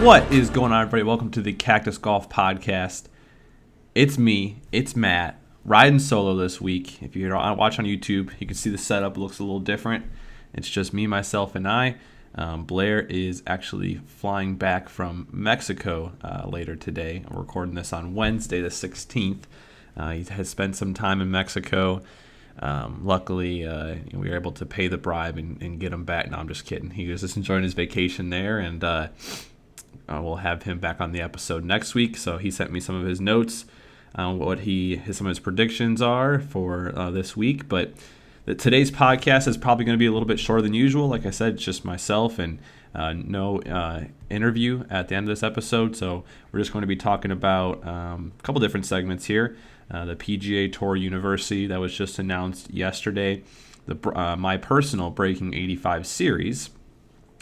What is going on, everybody? Welcome to the Cactus Golf Podcast. It's me, it's Matt, riding solo this week. If you're watch on YouTube, you can see the setup looks a little different. It's just me, myself, and I. Blair is actually flying back from Mexico later today. I'm recording this on Wednesday the 16th. He has spent some time in Mexico. Luckily, we were able to pay the bribe and get him back. No, I'm just kidding. He was just enjoying his vacation there, and we'll have him back on the episode next week. So he sent me some of his notes on what some of his predictions are for this week. But today's podcast is probably going to be a little bit shorter than usual. Like I said, it's just myself and no interview at the end of this episode. So we're just going to be talking about a couple different segments here. The PGA Tour University that was just announced yesterday, my personal Breaking 85 series,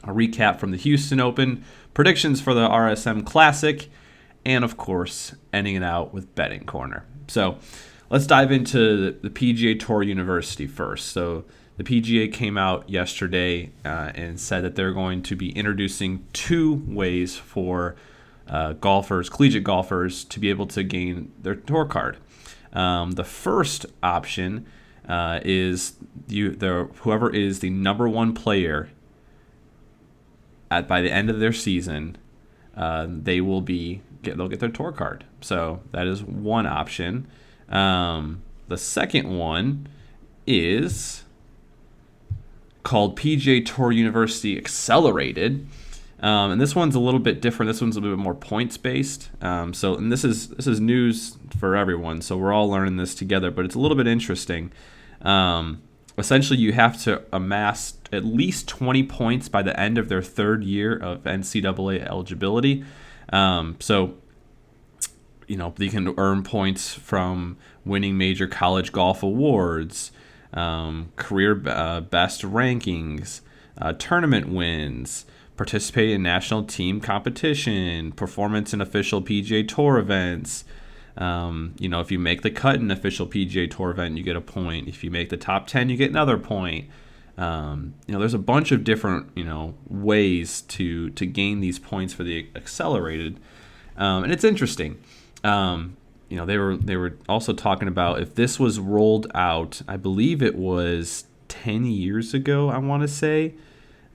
a recap from the Houston Open, predictions for the RSM Classic, and of course, ending it out with Betting Corner. So let's dive into the PGA Tour University first. So the PGA came out yesterday and said that they're going to be introducing two ways for collegiate golfers, to be able to gain their tour card. The first option is whoever is the number one player by the end of their season, they'll get their tour card. So that is one option. The second one is called PGA Tour University Accelerated. And this one's a little bit different. This one's a little bit more points based. And this is news for everyone. So we're all learning this together, but it's a little bit interesting. Essentially, you have to amass at least 20 points by the end of their third year of NCAA eligibility. So you can earn points from winning major college golf awards, career best rankings, tournament wins, participate in national team competition, performance in official PGA Tour events. If you make the cut in an official PGA Tour event, you get a point. If you make the top 10, you get another point. There's a bunch of different, ways to gain these points for the accelerated. And it's interesting. They were also talking about if this was rolled out, I believe it was 10 years ago, I want to say.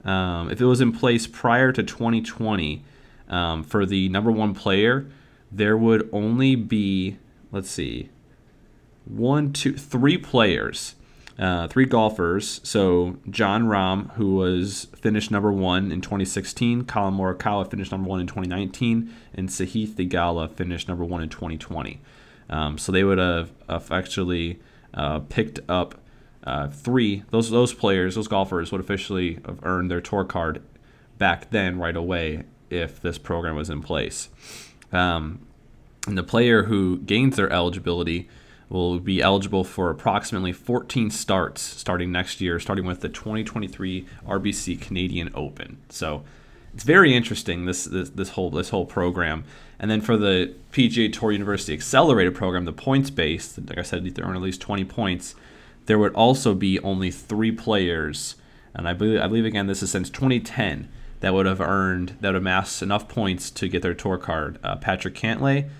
If it was in place prior to 2020, for the number one player, there would only be, three players, three golfers. So John Rahm, who finished number one in 2016, Colin Morikawa finished number one in 2019, and Sahith Theegala finished number one in 2020. So they would have actually picked up three. Those players, those golfers, would officially have earned their tour card back then right away if this program was in place. And the player who gains their eligibility will be eligible for approximately 14 starts starting next year, starting with the 2023 RBC Canadian Open. So it's very interesting, this whole program. And then for the PGA Tour University Accelerated program, the points based, like I said, they earn at least 20 points. There would also be only three players, and I believe again this is since 2010, that would amass enough points to get their tour card. Patrick Cantlay,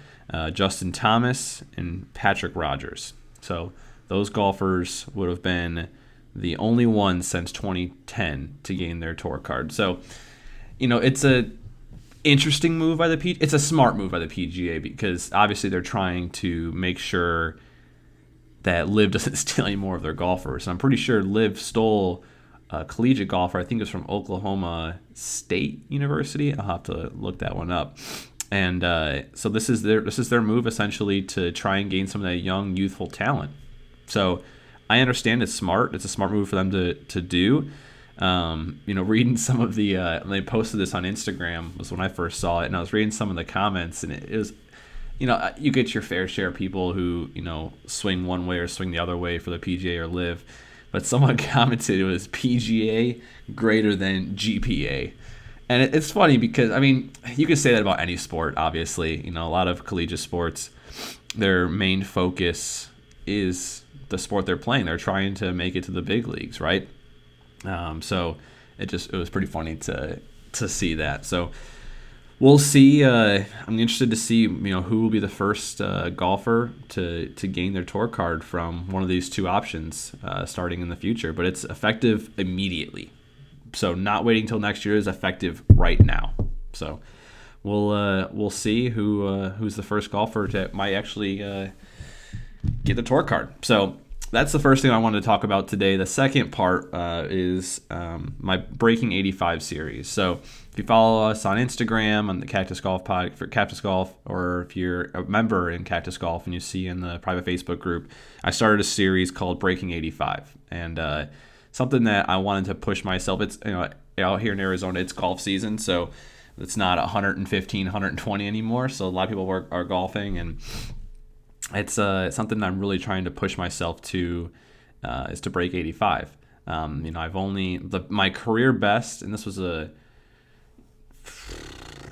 Justin Thomas, and Patrick Rogers. So those golfers would have been the only ones since 2010 to gain their tour card. So, it's a interesting move by the PGA. It's a smart move by the PGA because obviously they're trying to make sure that LIV doesn't steal any more of their golfers. And I'm pretty sure LIV stole a collegiate golfer. I think it was from Oklahoma State University. I'll have to look that one up. And so this is their move essentially to try and gain some of that young, youthful talent. So I understand it's smart. It's a smart move for them to do. Reading some of the they posted this on Instagram was when I first saw it, and I was reading some of the comments, and it was, you get your fair share of people who swing one way or swing the other way for the PGA or LIV. But someone commented it was PGA greater than GPA. And it's funny because, you can say that about any sport, obviously. A lot of collegiate sports, their main focus is the sport they're playing. They're trying to make it to the big leagues, right? So it was pretty funny to see that. So We'll see. I'm interested to see, who will be the first golfer to gain their tour card from one of these two options starting in the future. But it's effective immediately, so not waiting until next year, is effective right now. So we'll see who's the first golfer that might actually get the tour card. So that's the first thing I wanted to talk about today. The second part is my Breaking 85 series. So if you follow us on Instagram on the Cactus Golf for Cactus Golf, or if you're a member in Cactus Golf and you see in the private Facebook group, I started a series called Breaking 85, and something that I wanted to push myself. It's out here in Arizona, it's golf season, so it's not 115, 120 anymore. So a lot of people are golfing, and it's something I'm really trying to push myself to is to break 85. I've only my career best, and this was I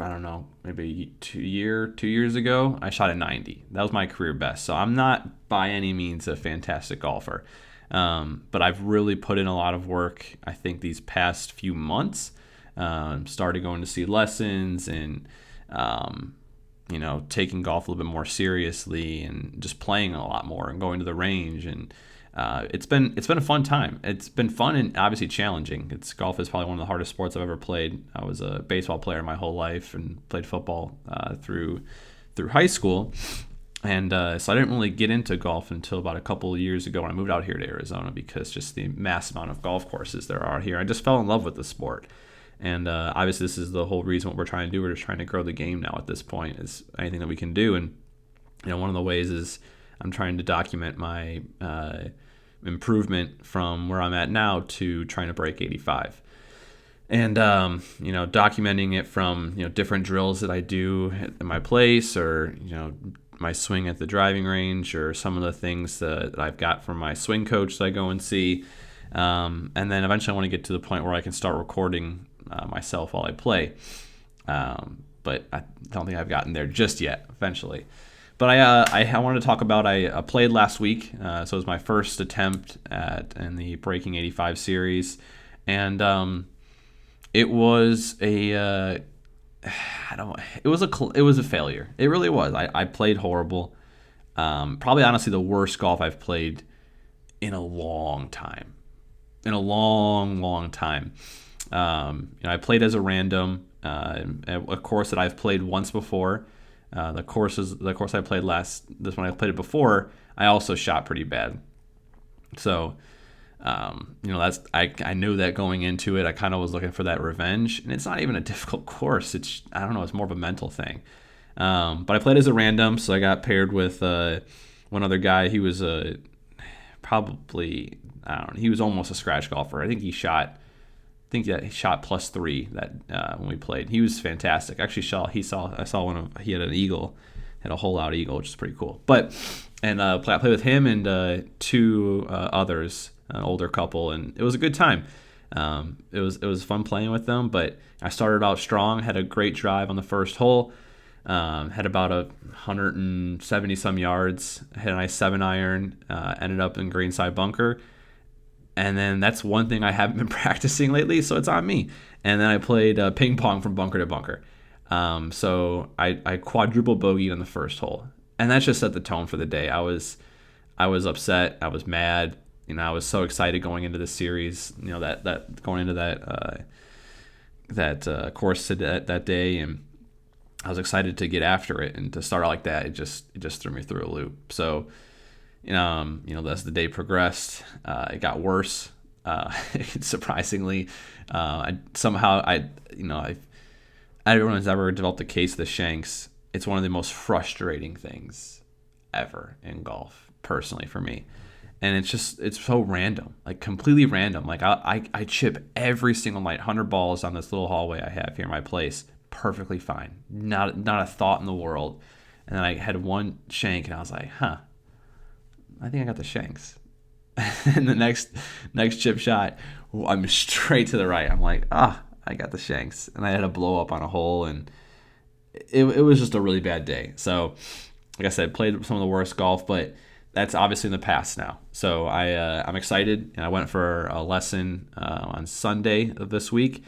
don't know, maybe 2 years ago, I shot a 90. That was my career best. So I'm not by any means a fantastic golfer, but I've really put in a lot of work. I think these past few months, started going to see lessons and taking golf a little bit more seriously and just playing a lot more and going to the range. And it's been a fun time. It's been fun and obviously challenging. Golf is probably one of the hardest sports I've ever played. I was a baseball player my whole life and played football through high school. And so I didn't really get into golf until about a couple of years ago when I moved out here to Arizona, because just the mass amount of golf courses there are here. I just fell in love with the sport. And obviously this is the whole reason what we're trying to do. We're just trying to grow the game now at this point, is anything that we can do. And one of the ways is I'm trying to document my improvement from where I'm at now to trying to break 85. And, documenting it from, different drills that I do at my place, or, my swing at the driving range, or some of the things that I've got from my swing coach that I go and see. And then eventually I want to get to the point where I can start recording myself while I play. But I don't think I've gotten there just yet, eventually. But I wanted to talk about, I played last week, so it was my first attempt in the Breaking 85 series, and it was it was a failure. It really was. I played horrible. Probably honestly the worst golf I've played in a long time. Long time. I played as a random, a course that I've played once before. The course I played this one I played it before, I also shot pretty bad. So, I knew that going into it. I kind of was looking for that revenge, and it's not even a difficult course. I don't know, it's more of a mental thing. But I played as a random, so I got paired with one other guy. He was probably, I don't know, he was almost a scratch golfer. I think he shot +3 that when we played. He was fantastic. Actually, I saw he had an eagle, had a hole out eagle, which is pretty cool. I played with him and two others, an older couple, and it was a good time. It was fun playing with them. But I started out strong, had a great drive on the first hole, had about 170 some yards, hit a nice 7-iron, ended up in greenside bunker. And then that's one thing I haven't been practicing lately, so it's on me. And then I played ping pong from bunker to bunker. So I quadruple bogeyed on the first hole, and that just set the tone for the day. I was upset. I was mad. I was so excited going into the series. That going into that course that day, and I was excited to get after it, and to start out like that, it just threw me through a loop. So. As the day progressed, it got worse. Surprisingly, everyone has ever developed a case of the shanks. It's one of the most frustrating things ever in golf, personally for me. And it's so random, like completely random. Like I chip every single night, 100 balls on this little hallway I have here in my place, perfectly fine, not a thought in the world. And then I had one shank, and I was like, I think I got the shanks. And the next chip shot, I'm straight to the right. I'm like, I got the shanks. And I had a blow up on a hole, and it was just a really bad day. So, like I said, played some of the worst golf, but that's obviously in the past now. So I'm excited, and I went for a lesson on Sunday of this week.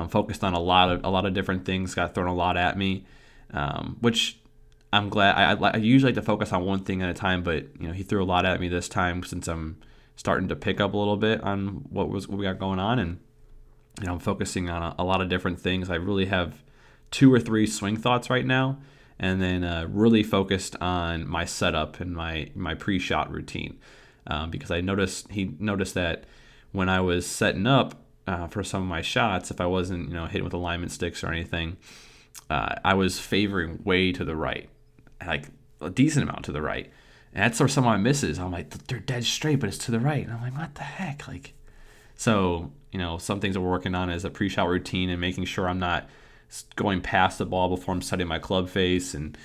Focused on a lot of different things. Got thrown a lot at me, which I'm glad. I usually like to focus on one thing at a time, but he threw a lot at me this time since I'm starting to pick up a little bit on what we got going on, and I'm focusing on a lot of different things. I really have 2 or 3 swing thoughts right now, and then really focused on my setup and my pre-shot routine, because he noticed that when I was setting up for some of my shots, if I wasn't hitting with alignment sticks or anything, I was favoring way to the right, like a decent amount to the right. And that's where some of my misses, I'm like, they're dead straight, but it's to the right. And I'm like, what the heck? So, some things we're working on is a pre-shot routine and making sure I'm not going past the ball before I'm setting my club face. And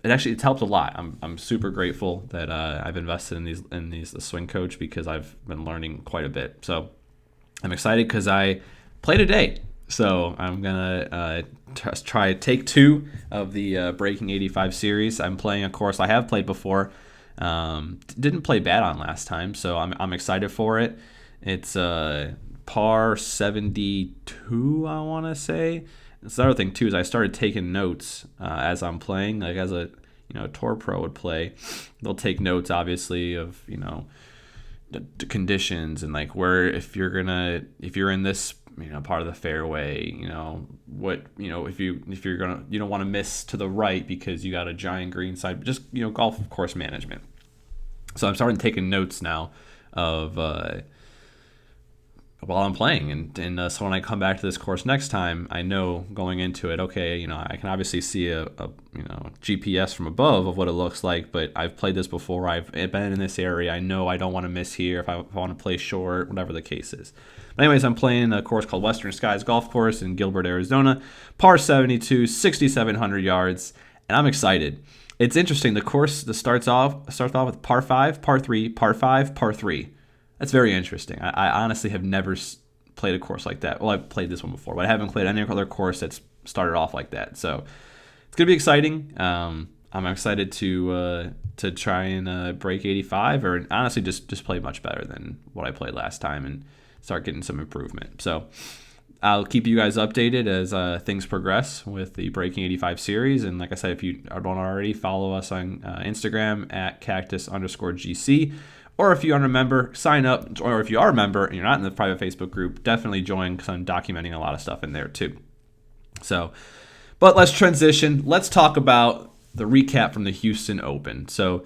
it's helped a lot. I'm super grateful that I've invested in the swing coach, because I've been learning quite a bit. So I'm excited because I play today. So I'm going to try take 2 of the Breaking 85 series. I'm playing a course I have played before. Didn't play bad on last time, so I'm excited for it. It's par 72, I want to say. That's the other thing, too, is I started taking notes as I'm playing. Like as a tour pro would play, they'll take notes, obviously, of, the conditions and like where if you're in this part of the fairway, what if you're gonna, you don't want to miss to the right because you got a giant green side, just golf course management. So I'm starting taking notes now of while I'm playing, and so when I come back to this course next time, I know going into it, okay, I can obviously see a GPS from above of what it looks like, but I've played this before, I've been in this area, I know I don't want to miss here if I want to play short, whatever the case is. But anyways, I'm playing a course called Western Skies Golf Course in Gilbert, Arizona, par 72, 6,700 yards, and I'm excited. It's interesting, the course starts off with par 5, par 3, par 5, par 3. That's very interesting. I honestly have never played a course like that. Well, I've played this one before, but I haven't played any other course that's started off like that. So it's going to be exciting. I'm excited to try and break 85, or honestly just play much better than what I played last time and start getting some improvement. So I'll keep you guys updated as things progress with the Breaking 85 series. And like I said, if you don't already, follow us on Instagram at Cactus_GC. Or if you aren't a member, sign up. Or if you are a member and you're not in the private Facebook group, definitely join, because I'm documenting a lot of stuff in there too. So, but let's transition. Let's talk about the recap from the Houston Open. So,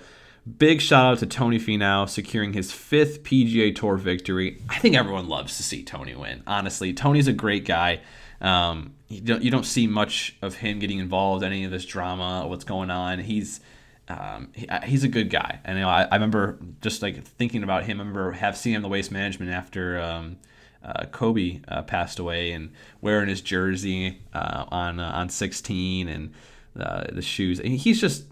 big shout out to Tony Finau securing his 5th PGA Tour victory. I think everyone loves to see Tony win. Honestly, Tony's a great guy. You don't see much of him getting involved in any of this drama, what's going on. He's a good guy, and I remember just like thinking about him. I remember seeing him in the Waste Management after Kobe passed away, and wearing his jersey on 16 and the shoes. And he's just,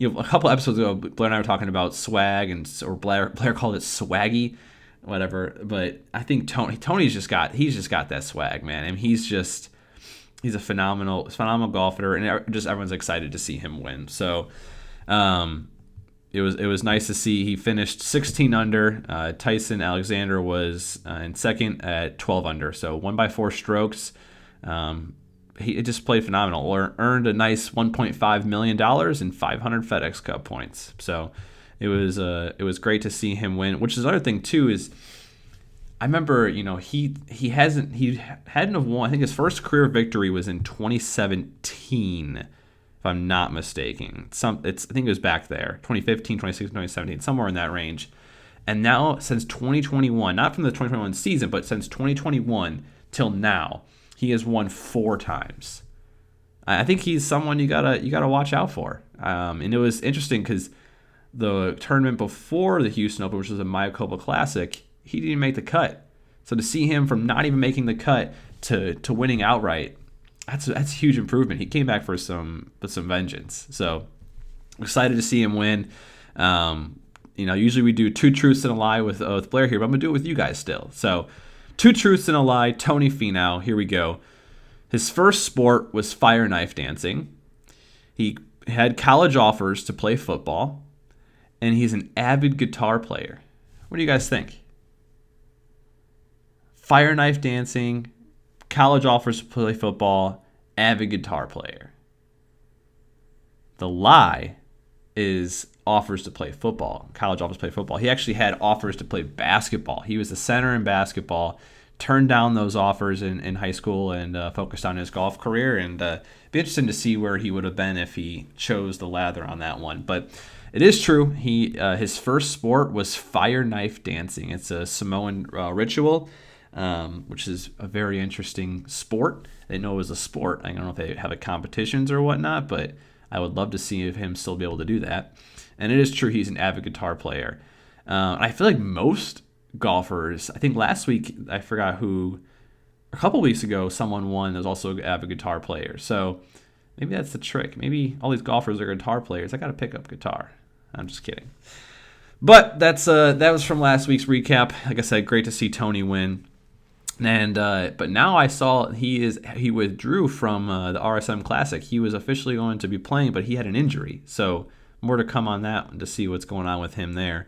a couple episodes ago, Blair and I were talking about swag, or Blair called it swaggy, whatever. But I think Tony's just got that swag, man, and he's a phenomenal golfer, and just everyone's excited to see him win. So. It was nice to see he finished 16 under. Tyson Alexander was in second at 12 under, so 1 by 4 strokes. He just played phenomenal. Earned a nice $1.5 million and 500 FedEx Cup points. So it was great to see him win. Which is another thing too, is I remember he hadn't have won. I think his first career victory was in 2017. If I'm not mistaken. I think it was back there, 2015, 2016, 2017, somewhere in that range. And now, since 2021, not from the 2021 season, but since 2021 till now, he has won 4 times. I think he's someone you gotta watch out for. And it was interesting because the tournament before the Houston Open, which was a Mayakoba Classic, he didn't make the cut. So to see him from not even making the cut to winning outright, that's a huge improvement. He came back with some vengeance. So excited to see him win. Usually we do 2 truths and a lie with Blair here, but I'm gonna do it with you guys still. So 2 truths and a lie. Tony Finau. Here we go. His first sport was fire knife dancing. He had college offers to play football, and he's an avid guitar player. What do you guys think? Fire knife dancing, college offers to play football, avid guitar player. The lie is offers to play football. College offers to play football. He actually had offers to play basketball. He was a center in basketball, turned down those offers in high school and focused on his golf career. And be interesting to see where he would have been if he chose the lather on that one. But it is true. His first sport was fire knife dancing. It's a Samoan ritual, which is a very interesting sport. I didn't know it was a sport. I don't know if they have competitions or whatnot, but I would love to see him still be able to do that. And it is true he's an avid guitar player. I feel like most golfers, I think last week, I forgot who, a couple weeks ago, someone won that was also an avid guitar player. So maybe that's the trick. Maybe all these golfers are guitar players. I got to pick up guitar. I'm just kidding. But that was from last week's recap. Like I said, great to see Tony win. And but now I saw he withdrew from the RSM Classic. He was officially going to be playing, but he had an injury. So more to come on that one to see what's going on with him there.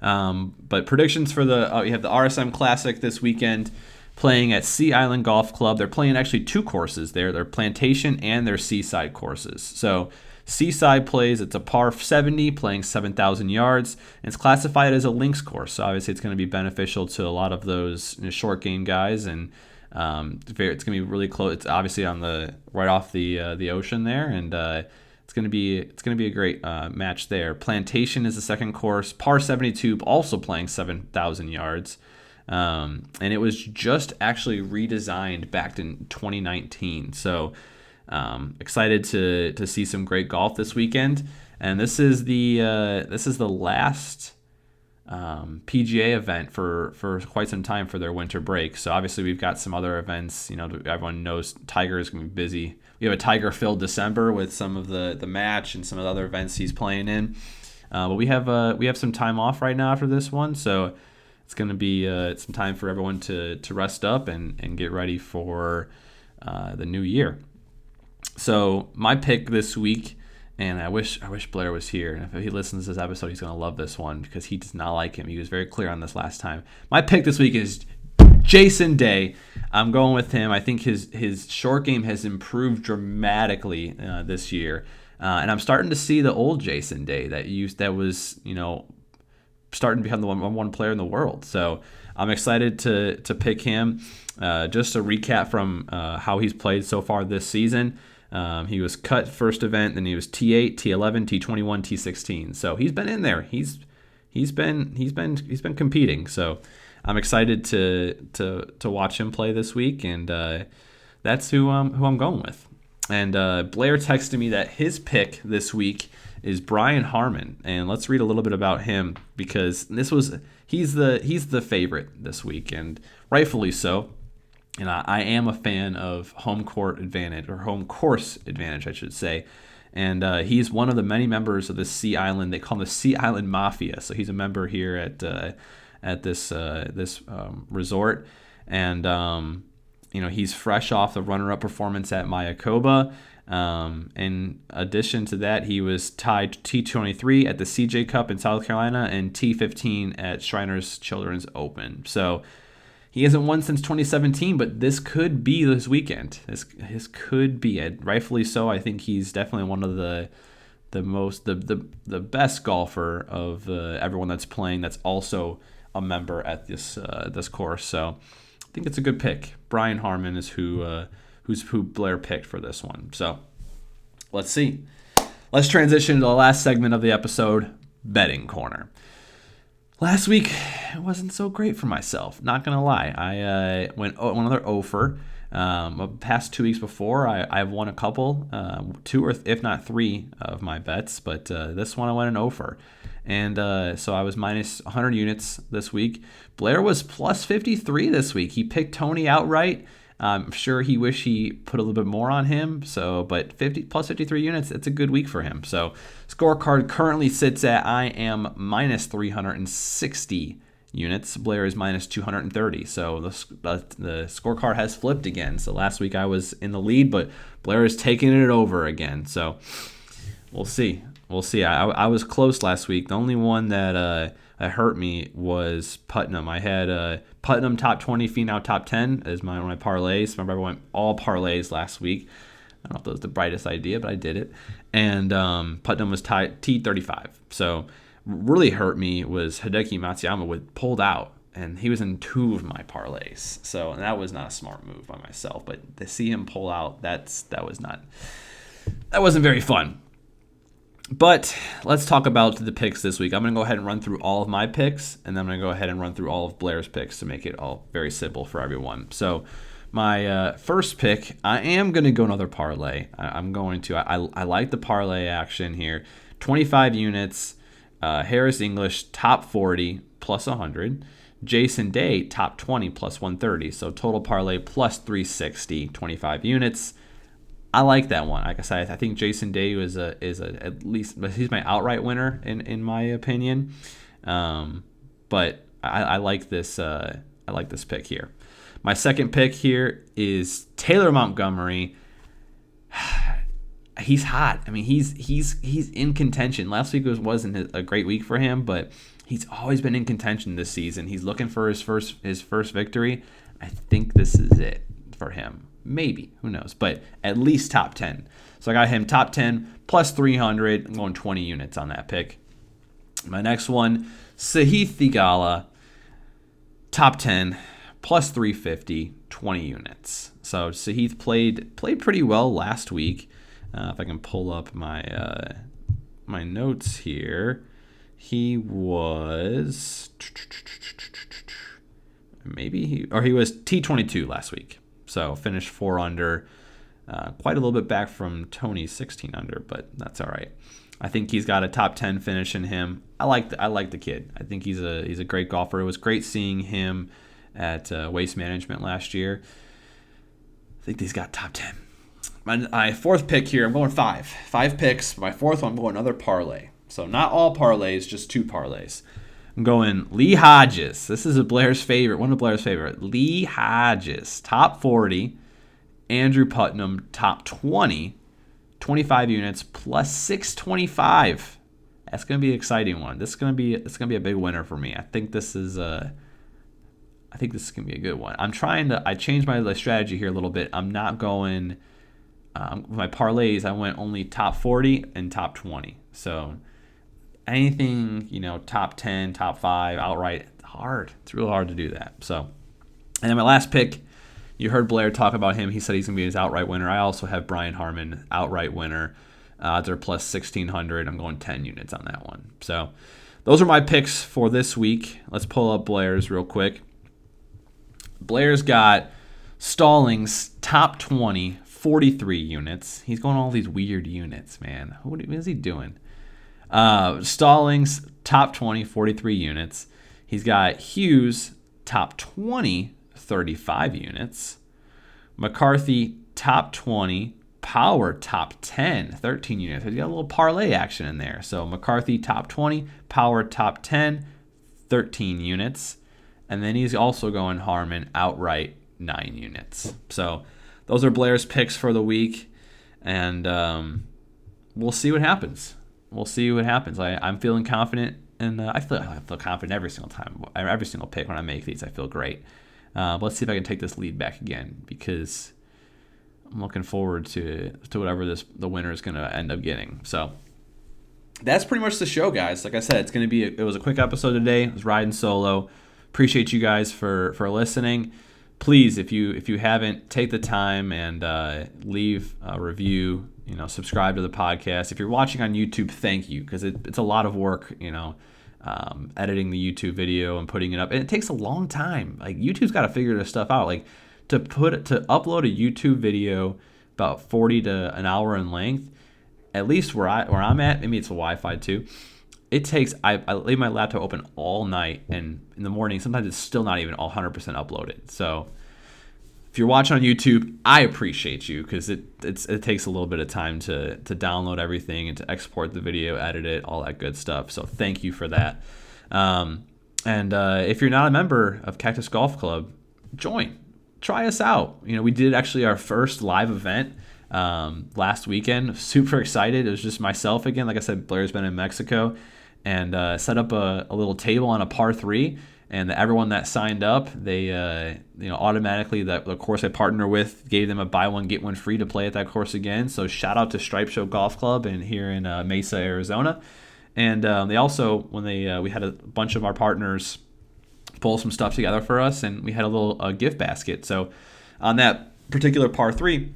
But predictions for you have the RSM Classic this weekend playing at Sea Island Golf Club. They're playing actually two courses there. They're Plantation and their Seaside courses. So Seaside plays, it's a par 70 playing 7,000 yards. And it's classified as a links course. So obviously it's going to be beneficial to a lot of those short game guys. And it's going to be really close. It's obviously right off the ocean there. And it's going to be a great match there. Plantation is the second course. Par 72 also playing 7,000 yards. And it was just actually redesigned back in 2019. So excited to see some great golf this weekend, and this is the last PGA event for quite some time for their winter break. So obviously we've got some other events. Everyone knows Tiger is going to be busy. We have a Tiger-filled December with some of the match and some of the other events he's playing in. But we have some time off right now after this one, so it's going to be some time for everyone to rest up and get ready for the new year. So my pick this week, and I wish Blair was here. And if he listens to this episode, he's going to love this one because he does not like him. He was very clear on this last time. My pick this week is Jason Day. I'm going with him. I think his short game has improved dramatically this year, and I'm starting to see the old Jason Day that was starting to become the number one player in the world. So I'm excited to pick him. Just a recap from how he's played so far this season. He was cut first event, then he was T8, T11, T21, T16. So he's been in there. He's been competing. So I'm excited to watch him play this week, and that's who I'm going with. And Blair texted me that his pick this week is Brian Harman, and let's read a little bit about him because he's the favorite this week, and rightfully so. And I am a fan of home course advantage, I should say. And he's one of the many members of the Sea Island. They call him the Sea Island Mafia. So he's a member here at this resort. And he's fresh off the runner-up performance at Mayakoba. In addition to that, he was tied T23 at the CJ Cup in South Carolina and T15 at Shriners Children's Open. So he hasn't won since 2017, but this could be this weekend. This could be it. Rightfully so. I think he's definitely one of the best golfer of everyone that's playing. That's also a member at this course. So I think it's a good pick. Brian Harman is who Blair picked for this one. So let's see. Let's transition to the last segment of the episode, Betting Corner. Last week, it wasn't so great for myself. Not going to lie. I went another 0-for. Past 2 weeks before, I've won a couple, 2 or if not 3 of my bets. But this one I went an 0-for. And so I was minus 100 units this week. Blair was plus 53 this week. He picked Tony outright. I'm sure he wished he put a little bit more on him. But plus 53 units, it's a good week for him. So scorecard currently sits at I am minus 360 units. Blair is minus 230. So the scorecard has flipped again. So last week I was in the lead, but Blair is taking it over again. So we'll see. I was close last week. The only one that that hurt me was Putnam. I had Putnam top 20, Finau top 10 as one of my parlays. Remember, I went all parlays last week. I don't know if that was the brightest idea, but I did it. And Putnam was T35. So really hurt me was Hideki Matsuyama pulled out, and he was in 2 of my parlays. So and that was not a smart move by myself. But to see him pull out, that wasn't very fun. But let's talk about the picks this week. I'm going to go ahead and run through all of my picks, and then I'm going to go ahead and run through all of Blair's picks to make it all very simple for everyone. So my first pick, I am going to go another parlay. I like the parlay action here. 25 units, Harris English, top 40, plus 100. Jason Day, top 20, plus 130. So total parlay, plus 360, 25 units. I like that one. Like I said, I think Jason Day is at least he's my outright winner in my opinion. But I like this. I like this pick here. My second pick here is Taylor Montgomery. He's hot. I mean, he's in contention. Last week wasn't a great week for him, but he's always been in contention this season. He's looking for his first victory. I think this is it for him. Maybe, who knows, but at least top 10. So I got him top 10 plus 300. I'm going 20 units on that pick. My next one, Sahith Theegala, top 10 plus 350, 20 units. So Sahith played pretty well last week. If I can pull up my notes here, he was he was T22 last week. So finished 4 under, quite a little bit back from Tony's 16 under, but that's all right. I think he's got a top 10 finish in him. I like the kid. I think he's a great golfer. It was great seeing him at Waste Management last year. I think he's got top 10. My fourth pick here, I'm going 5 picks. My fourth one, I'm going another parlay. So not all parlays, just 2 parlays. I'm going Lee Hodges. This is one of Blair's favorite. Lee Hodges, top 40. Andrew Putnam, top 20. 25 units plus 625. That's going to be an exciting one. It's going to be a big winner for me. I think this is going to be a good one. I changed my strategy here a little bit. I'm not going my parlays. I went only top 40 and top 20. So anything, top 10, top 5, outright, it's hard. It's real hard to do that. So, and then my last pick, you heard Blair talk about him. He said he's going to be his outright winner. I also have Brian Harman, outright winner. They're plus 1,600. I'm going 10 units on that one. So those are my picks for this week. Let's pull up Blair's real quick. Blair's got Stallings, top 20, 43 units. He's going all these weird units, man. What is he doing? Stallings, top 20, 43 units. He's got Hughes, top 20, 35 units. McCarthy, top 20. Power, top 10, 13 units. He's got a little parlay action in there. So McCarthy, top 20. Power, top 10, 13 units. And then he's also going Harman, outright, 9 units. So those are Blair's picks for the week. And we'll see what happens. I'm feeling confident, and I feel confident every single time. Every single pick when I make these, I feel great. But let's see if I can take this lead back again, because I'm looking forward to whatever the winner is going to end up getting. So that's pretty much the show, guys. Like I said, it was a quick episode today. It was riding solo. Appreciate you guys for listening. Please, if you haven't, take the time and leave a review. Subscribe to the podcast. If you're watching on YouTube, thank you, because it's a lot of work, editing the YouTube video and putting it up. And it takes a long time. Like, YouTube's got to figure this stuff out. Like, to upload a YouTube video about 40 to an hour in length, at least where I'm at, maybe it's a Wi-Fi too. It takes, I leave my laptop open all night, and in the morning, sometimes it's still not even all 100% uploaded. So if you're watching on YouTube, I appreciate you, because it takes a little bit of time to download everything and to export the video, edit it, all that good stuff. So thank you for that. And if you're not a member of Cactus Golf Club, join. Try us out. We did actually our first live event last weekend. Super excited. It was just myself again. Like I said, Blair's been in Mexico. and set up a little table on a par 3. And everyone that signed up, they automatically, the course I partner with gave them a buy one get one free to play at that course again. So shout out to Stripe Show Golf Club here in Mesa, Arizona. And they also, when we had a bunch of our partners pull some stuff together for us, and we had a little gift basket. So on that particular par 3,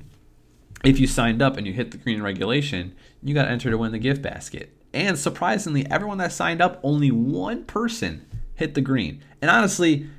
if you signed up and you hit the green in regulation, you got entered to win the gift basket. And surprisingly, everyone that signed up, only one person hit the green. And honestly,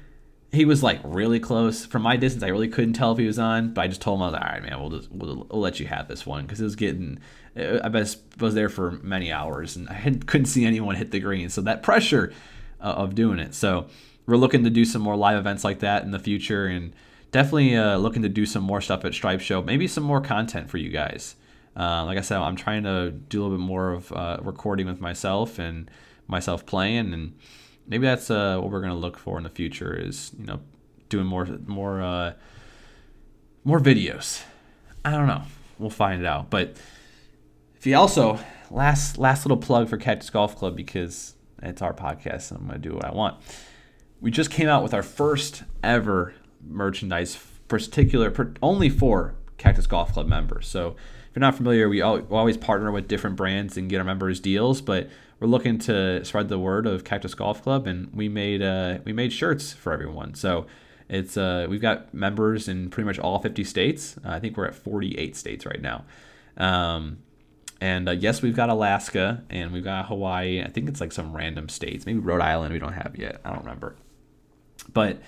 he was like really close. From my distance, I really couldn't tell if he was on, but I just told him, I was like, all right, man, we'll let you have this one, because it was getting, I was there for many hours and couldn't see anyone hit the green. So that pressure of doing it. So we're looking to do some more live events like that in the future, and definitely looking to do some more stuff at Stripe Show, maybe some more content for you guys. Like I said, I'm trying to do a little bit more of recording with myself and myself playing, and maybe that's what we're going to look for in the future, is doing more videos. I don't know. We'll find it out. But if you also, last little plug for Cactus Golf Club, because it's our podcast and I'm going to do what I want. We just came out with our first ever merchandise, only for Cactus Golf Club members. So if you're not familiar, we always partner with different brands and get our members deals, but we're looking to spread the word of Cactus Golf Club, and we made shirts for everyone. So it's we've got members in pretty much all 50 states. I think we're at 48 states right now. And yes, we've got Alaska and we've got Hawaii. I think it's like some random states, maybe Rhode Island we don't have yet. I don't remember. But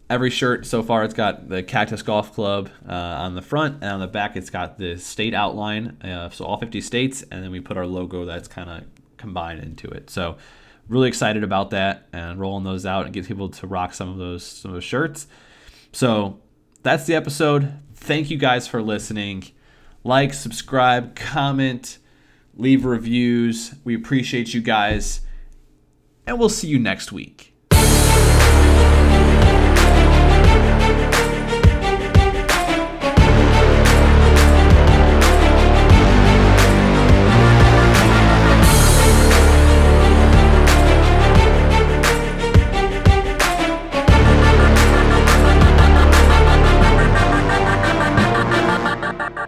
every shirt so far, it's got the Cactus Golf Club on the front, and on the back it's got the state outline, so all 50 states, and then we put our logo that's kind of combined into it. So really excited about that and rolling those out and get people to rock some of those shirts. So that's the episode. Thank you guys for listening. Like, subscribe, comment, leave reviews. We appreciate you guys, and we'll see you next week.